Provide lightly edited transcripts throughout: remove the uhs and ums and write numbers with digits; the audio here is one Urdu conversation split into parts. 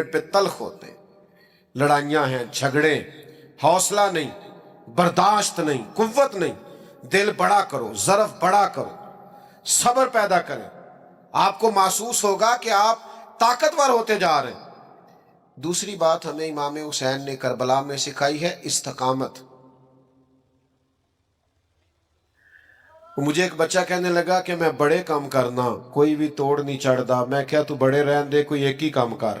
پہ تلخ ہوتے ہیں، لڑائیاں ہیں، جھگڑے، حوصلہ نہیں، برداشت نہیں، قوت نہیں۔ دل بڑا کرو، ظرف بڑا کرو، صبر پیدا کریں، آپ کو محسوس ہوگا کہ آپ طاقتور ہوتے جا رہے ہیں۔ دوسری بات ہمیں امام حسین نے کربلا میں سکھائی ہے استقامت۔ مجھے ایک بچہ کہنے لگا کہ میں بڑے کام کرنا، کوئی بھی توڑ نہیں چڑھدا۔ میں کہا تو بڑے رہن دے، کوئی ایک ہی کام کر،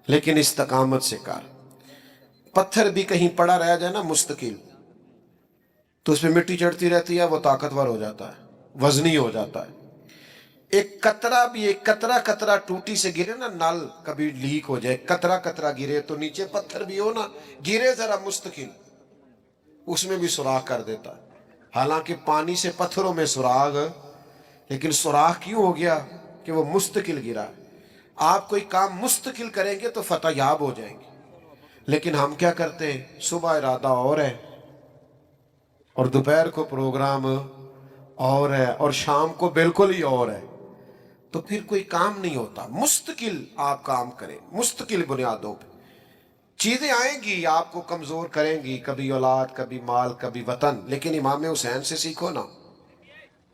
لیکن استقامت سے کر۔ پتھر بھی کہیں پڑا رہ جائے نا مستقل، تو اس پہ مٹی چڑھتی رہتی ہے، وہ طاقتور ہو جاتا ہے، وزنی ہو جاتا ہے۔ ایک قطرہ بھی، ایک قطرہ ٹوٹی سے گرے نا، نل کبھی لیک ہو جائے، قطرہ گرے تو نیچے پتھر بھی ہو نا، گرے ذرا مستقل، اس میں بھی سوراخ کر دیتا ہے۔ حالانکہ پانی سے پتھروں میں سوراخ، لیکن سوراخ کیوں ہو گیا؟ کہ وہ مستقل گرا۔ آپ کوئی کام مستقل کریں گے تو فتح یاب ہو جائیں گے، لیکن ہم کیا کرتے ہیں؟ صبح ارادہ اور ہے، اور دوپہر کو پروگرام اور ہے، اور شام کو بالکل ہی اور ہے، تو پھر کوئی کام نہیں ہوتا۔ مستقل آپ کام کریں، مستقل بنیادوں پہ۔ چیزیں آئیں گی آپ کو کمزور کریں گی، کبھی اولاد، کبھی مال، کبھی وطن، لیکن امام حسین سے سیکھو نا۔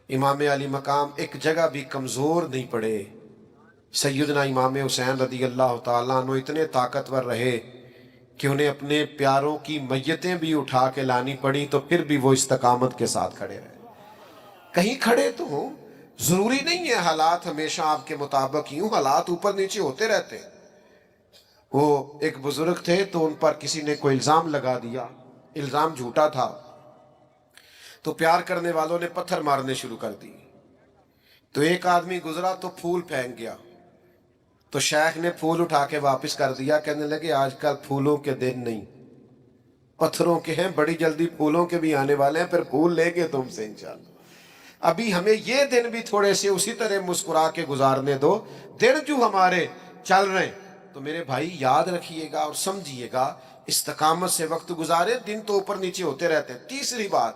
امام علی مقام ایک جگہ بھی کمزور نہیں پڑے۔ سیدنا امام حسین رضی اللہ تعالیٰ عنہ اتنے طاقتور رہے کہ انہیں اپنے پیاروں کی میتیں بھی اٹھا کے لانی پڑی، تو پھر بھی وہ استقامت کے ساتھ کھڑے رہے۔ کہیں کھڑے تو ہوں، ضروری نہیں ہے حالات ہمیشہ آپ کے مطابق یوں، حالات اوپر نیچے ہوتے رہتے ہیں۔ وہ ایک بزرگ تھے تو ان پر کسی نے کوئی الزام لگا دیا، الزام جھوٹا تھا، تو پیار کرنے والوں نے پتھر مارنے شروع کر دی۔ تو ایک آدمی گزرا تو پھول پھینک گیا، تو شیخ نے پھول اٹھا کے واپس کر دیا، کہنے لگے آج کل پھولوں کے دن نہیں، پتھروں کے ہیں، بڑی جلدی پھولوں کے بھی آنے والے ہیں، پھر پھول لیں گے تم سے انشاءاللہ۔ ابھی ہمیں یہ دن بھی تھوڑے سے اسی طرح مسکرا کے گزارنے دو، دن جو ہمارے چل رہے ہیں۔ تو میرے بھائی یاد رکھیے گا اور سمجھیے گا، استقامت سے وقت گزارے، دن تو اوپر نیچے ہوتے رہتے ہیں۔ تیسری بات،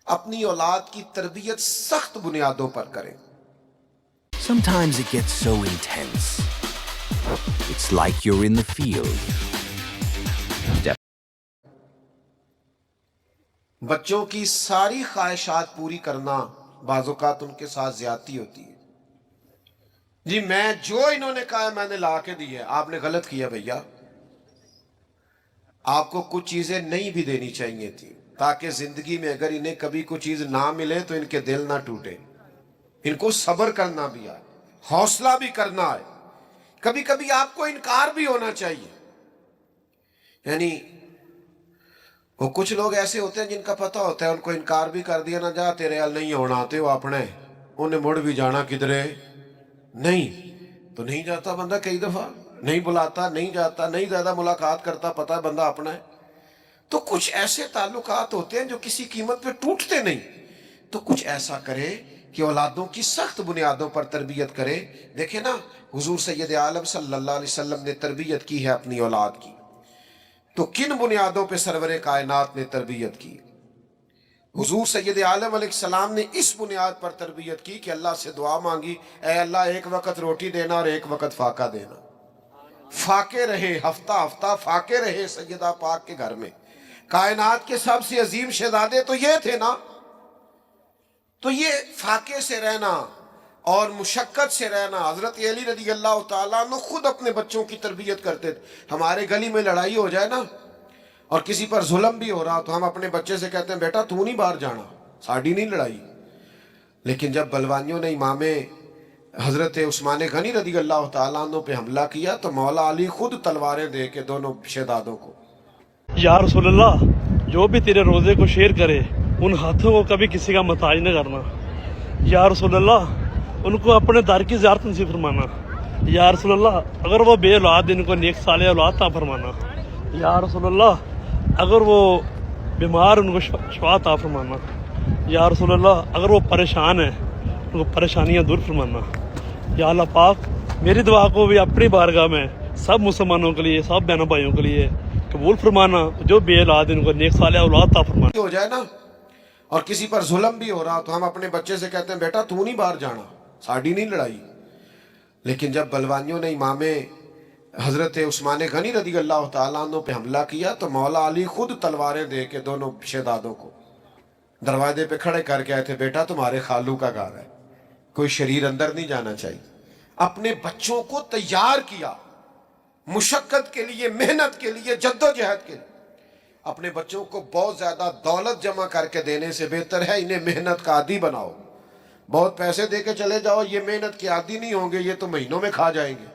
اپنی اولاد کی تربیت سخت بنیادوں پر کریں۔ Sometimes it gets so intense. It's like you're in the field. بچوں کی ساری خواہشات پوری کرنا بعض اوقات ان کے ساتھ زیادتی ہوتی ہے۔ جی میں جو انہوں نے کہا ہے میں نے لا کے دی ہے، آپ نے غلط کیا بھیا۔ آپ کو کچھ چیزیں نہیں بھی دینی چاہیے تھی، تاکہ زندگی میں اگر انہیں کبھی کوئی چیز نہ ملے تو ان کے دل نہ ٹوٹے، ان کو صبر کرنا بھی آئے، حوصلہ بھی کرنا ہے۔ کبھی کبھی آپ کو انکار بھی ہونا چاہیے۔ یعنی وہ کچھ لوگ ایسے ہوتے ہیں جن کا پتہ ہوتا ہے ان کو انکار بھی کر دیا، نہ جا تیرے حال نہیں ہونا، تے وہ اپنے انہیں مڑ بھی جانا کدھرے نہیں، تو نہیں جاتا بندہ، کئی دفعہ نہیں بلاتا، نہیں جاتا، نہیں زیادہ ملاقات کرتا، پتہ ہے بندہ اپنا ہے۔ تو کچھ ایسے تعلقات ہوتے ہیں جو کسی قیمت پہ ٹوٹتے نہیں، تو کچھ ایسا کرے کہ اولادوں کی سخت بنیادوں پر تربیت کرے۔ دیکھیں نا، حضور سید عالم صلی اللہ علیہ وسلم نے تربیت کی ہے اپنی اولاد کی، تو کن بنیادوں پہ سرور کائنات نے تربیت کی؟ حضور سید عالم علیہ السلام نے اس بنیاد پر تربیت کی کہ اللہ سے دعا مانگی، اے اللہ ایک وقت روٹی دینا اور ایک وقت فاقہ دینا۔ فاقے رہے، ہفتہ ہفتہ فاقے رہے سیدہ پاک کے گھر میں۔ کائنات کے سب سے عظیم شہزادے تو یہ تھے نا، تو یہ فاقے سے رہنا اور مشقت سے رہنا۔ حضرت علی رضی اللہ تعالیٰ عنہ خود اپنے بچوں کی تربیت کرتے تھے۔ ہمارے گلی میں لڑائی ہو جائے نا اور کسی پر ظلم بھی ہو رہا تو ہم اپنے بچے سے کہتے ہیں بیٹا تو نہیں باہر جانا، ساڑی نہیں لڑائی۔ لیکن جب بلوانیوں نے امام حضرت عثمان غنی رضی اللہ تعالیٰ عنہ پہ حملہ کیا تو مولا علی خود تلواریں دے کے دونوں شہزادوں کو، یا رسول اللہ، جو بھی تیرے روزے کو شیئر کرے ان ہاتھوں کو کبھی کسی کا محتاج نہ کرنا۔ یا رسول اللہ، ان کو اپنے در کی زیارت نصیب فرمانا۔ یا رسول اللہ، اگر وہ بے اولاد ان کو نیک صالح اولاد عطا فرمانا۔ یا رسول اللہ، اگر وہ بیمار ان کو شفا عطا فرمانا۔ یا رسول اللہ، اگر وہ پریشان ہیں ان کو پریشانیاں دور فرمانا۔ یا اللہ پاک، میری دعا کو بھی اپنی بارگاہ میں سب مسلمانوں کے لیے، سب بہنوں بھائیوں کے لیے قبول فرمانا، جو بے اولاد ان کو نیک صالح اولاد عطا فرمانا۔ ہو جائے نا اور کسی پر ظلم بھی ہو رہا تو ہم اپنے بچے سے کہتے ہیں بیٹا تو نہیں باہر جانا، ساڑی نہیں لڑائی۔ لیکن جب بلوانیوں نے امام حضرت عثمان غنی رضی اللہ تعالیٰ عنہ پہ حملہ کیا تو مولا علی خود تلواریں دے کے دونوں شہزادوں کو دروازے پہ کھڑے کر کے آئے تھے، بیٹا تمہارے خالو کا گھر ہے، کوئی شریر اندر نہیں جانا چاہیے. اپنے بچوں کو تیار کیا مشقت کے لیے، محنت کے لیے، جد و جہد کے لیے. اپنے بچوں کو بہت زیادہ دولت جمع کر کے دینے سے بہتر ہے انہیں محنت کا عادی بناؤ. بہت پیسے دے کے چلے جاؤ، یہ محنت کے عادی نہیں ہوں گے، یہ تو مہینوں میں کھا جائیں گے.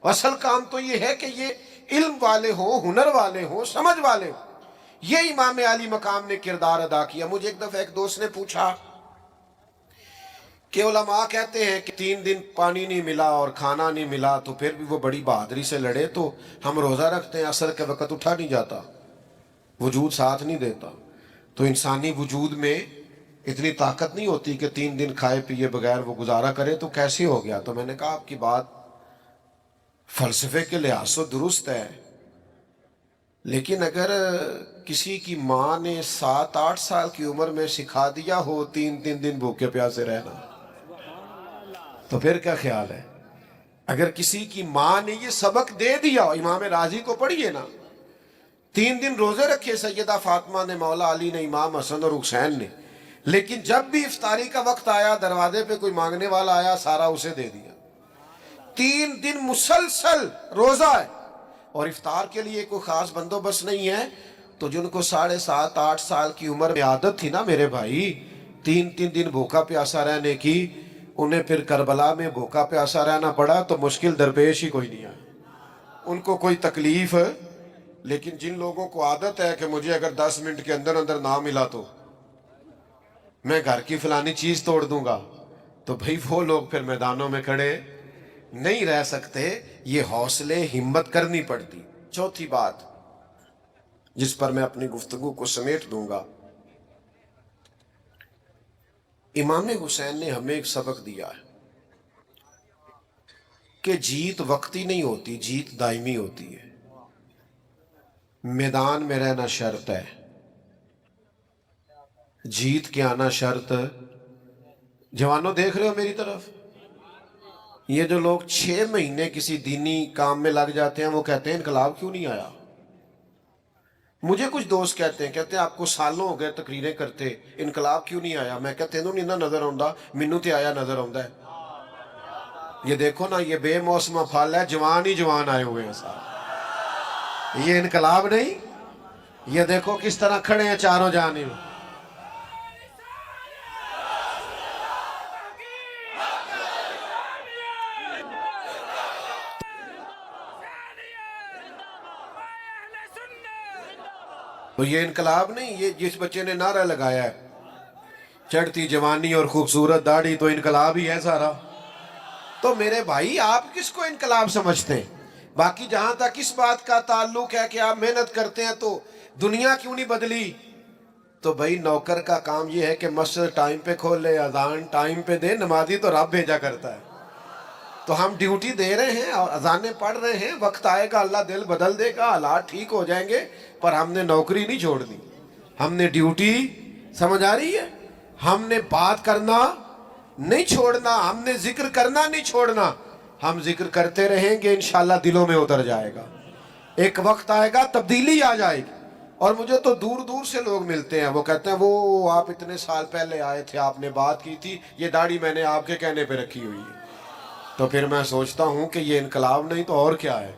اصل کام تو یہ ہے کہ یہ علم والے ہوں، ہنر والے ہوں، سمجھ والے ہوں. یہ امام علی مقام نے کردار ادا کیا. مجھے ایک دفعہ ایک دوست نے پوچھا کہ علماء کہتے ہیں کہ 3 دن پانی نہیں ملا اور کھانا نہیں ملا تو پھر بھی وہ بڑی بہادری سے لڑے، تو ہم روزہ رکھتے ہیں، عصر کے وقت اٹھا نہیں جاتا، وجود ساتھ نہیں دیتا. تو انسانی وجود میں اتنی طاقت نہیں ہوتی کہ 3 دن کھائے پیے بغیر وہ گزارا کرے، تو کیسے ہو گیا؟ تو میں نے کہا آپ کی بات فلسفے کے لحاظ سے درست ہے، لیکن اگر کسی کی ماں نے 7-8 سال کی عمر میں سکھا دیا ہو 3 دن بھوکے پیاسے رہنا، تو پھر کیا خیال ہے؟ اگر کسی کی ماں نے یہ سبق دے دیا، امام راضی کو پڑھیے نا، 3 دن روزے رکھے سیدہ فاطمہ نے، مولا علی نے، امام حسن اور حسین نے، لیکن جب بھی افطاری کا وقت آیا دروازے پہ کوئی مانگنے والا آیا سارا اسے دے دیا. 3 دن مسلسل روزہ ہے اور افطار کے لیے کوئی خاص بندوبست نہیں ہے. تو جن کو 7.5-8 سال کی عمر میں عادت تھی نا میرے بھائی 3 دن بھوکا پیاسا رہنے کی، انہیں پھر کربلا میں بھوکا پیاسا رہنا پڑا تو مشکل درپیش ہی کوئی نہیں آیا، ان کو کوئی تکلیف. لیکن جن لوگوں کو عادت ہے کہ مجھے اگر 10 منٹ کے اندر نہ ملا تو میں گھر کی فلانی چیز توڑ دوں گا، تو بھئی وہ لوگ پھر میدانوں میں کھڑے نہیں رہ سکتے. یہ حوصلے ہمت کرنی پڑتی. چوتھی بات جس پر میں اپنی گفتگو کو سمیٹ دوں گا، امام حسین نے ہمیں ایک سبق دیا ہے کہ جیت وقتی نہیں ہوتی، جیت دائمی ہوتی ہے. میدان میں رہنا شرط ہے، جیت کے آنا شرط. جوانوں دیکھ رہے ہو میری طرف؟ یہ جو لوگ 6 مہینے کسی دینی کام میں لگ جاتے ہیں وہ کہتے ہیں انقلاب کیوں نہیں آیا. مجھے کچھ دوست کہتے ہیں آپ کو سالوں ہو گئے تقریریں کرتے، انقلاب کیوں نہیں آیا؟ میں کہتے ہیں نہیں نظر آؤں، مینوں تے آیا نظر آؤں ہے. یہ دیکھو نا، یہ بے موسمہ پھل ہے، جوان ہی جوان آئے ہوئے ہیں صاحب، یہ انقلاب نہیں. یہ دیکھو کس طرح کھڑے ہیں چاروں جانب. تو یہ انقلاب نہیں. یہ جس بچے نے نعرہ لگایا ہے چڑھتی جوانی اور خوبصورت داڑھی، تو انقلاب ہی ہے سارا. تو میرے بھائی آپ کس کو انقلاب سمجھتے ہیں؟ باقی جہاں تک اس بات کا تعلق ہے کہ آپ محنت کرتے ہیں تو دنیا کیوں نہیں بدلی، تو بھائی نوکر کا کام یہ ہے کہ مسجد ٹائم پہ کھولے، اذان ٹائم پہ دے، نمازی تو رب بھیجا کرتا ہے. تو ہم ڈیوٹی دے رہے ہیں اور اذانیں پڑھ رہے ہیں، وقت آئے گا اللہ دل بدل دے گا، حالات ٹھیک ہو جائیں گے. پر ہم نے نوکری نہیں چھوڑنی، ہم نے ڈیوٹی، سمجھ آ رہی ہے؟ ہم نے بات کرنا نہیں چھوڑنا، ہم نے ذکر کرنا نہیں چھوڑنا. ہم ذکر کرتے رہیں گے، انشاءاللہ دلوں میں اتر جائے گا. ایک وقت آئے گا تبدیلی آ جائے گی. اور مجھے تو دور دور سے لوگ ملتے ہیں، وہ کہتے ہیں وہ آپ اتنے سال پہلے آئے تھے، آپ نے بات کی تھی، یہ داڑھی میں نے آپ کے کہنے پہ رکھی ہوئی ہے. تو پھر میں سوچتا ہوں کہ یہ انقلاب نہیں تو اور کیا ہے.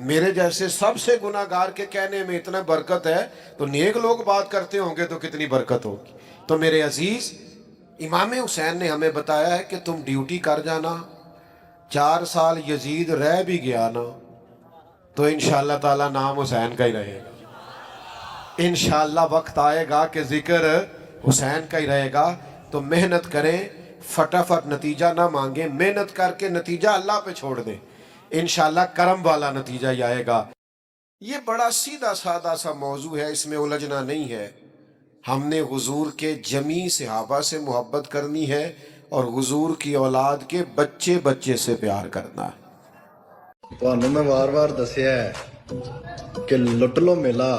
میرے جیسے سب سے گناہگار کے کہنے میں اتنا برکت ہے، تو نیک لوگ بات کرتے ہوں گے تو کتنی برکت ہوگی. تو میرے عزیز، امام حسین نے ہمیں بتایا ہے کہ تم ڈیوٹی کر جانا. 4 سال یزید رہ بھی گیا نا تو انشاءاللہ تعالی نام حسین کا ہی رہے گا. انشاءاللہ وقت آئے گا کہ ذکر حسین کا ہی رہے گا. تو محنت کریں، فٹافٹ نتیجہ نہ مانگیں، محنت کر کے نتیجہ اللہ پہ چھوڑ دیں، انشاءاللہ کرم والا نتیجہ ہی آئے گا. یہ بڑا سیدھا سادہ سا موضوع ہے، اس میں الجھنا نہیں ہے. ہم نے حضور کے جمیع صحابہ سے محبت کرنی ہے اور حضور کی اولاد کے بچے بچے سے پیار کرنا ہے. ਤੁਹਾਨੂੰ ਮੈਂ ਵਾਰ-ਵਾਰ ਦੱਸਿਆ ਹੈ ਕਿ ਲੁੱਟ ਲੋ ਮੇਲਾ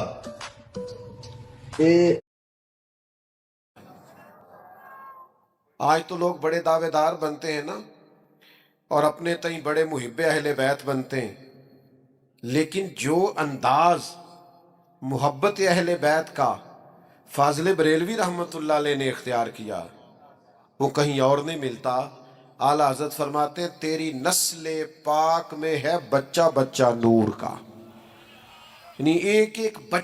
ਇਹ آج تو لوگ بڑے دعوے دار بنتے ہیں نا اور اپنے تئیں بڑے محب اہل بیت بنتے ہیں، لیکن جو انداز محبت اہل بیت کا فاضل بریلوی رحمت اللہ علیہ نے اختیار کیا وہ کہیں اور نہیں ملتا۔ اعلیٰ حضرت فرماتے ہیں تیری نسل پاک میں ہے بچہ بچہ نور کا، یعنی ایک ایک بچہ